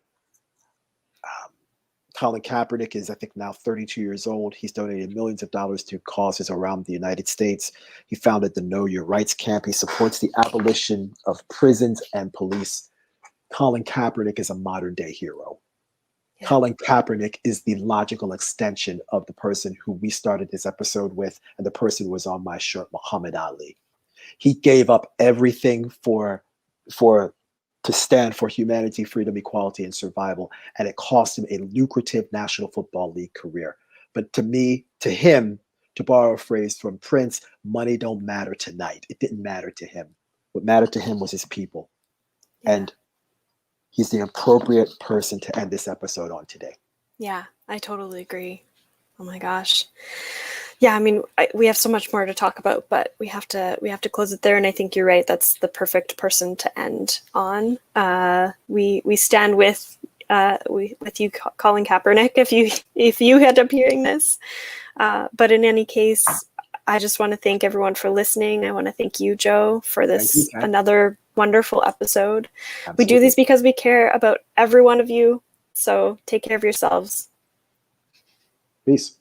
Colin Kaepernick is, I think, now 32 years old. He's donated millions of dollars to causes around the United States. He founded the Know Your Rights camp. He supports the abolition of prisons and police. Colin Kaepernick is a modern-day hero. Yeah. Colin Kaepernick is the logical extension of the person who we started this episode with, and the person who was on my shirt, Muhammad Ali. He gave up everything to stand for humanity, freedom, equality, and survival. And it cost him a lucrative National Football League career. But to him, to borrow a phrase from Prince, money don't matter tonight. It didn't matter to him. What mattered to him was his people. And he's the appropriate person to end this episode on today. Yeah, I totally agree. Oh my gosh. Yeah, I mean, we have so much more to talk about, but we have to close it there. And I think you're right. That's the perfect person to end on. We stand with you, Colin Kaepernick, if you end up hearing this. But in any case, I just want to thank everyone for listening. I want to thank you, Joe, for this another wonderful episode. Absolutely. We do these because we care about every one of you. So take care of yourselves. Peace.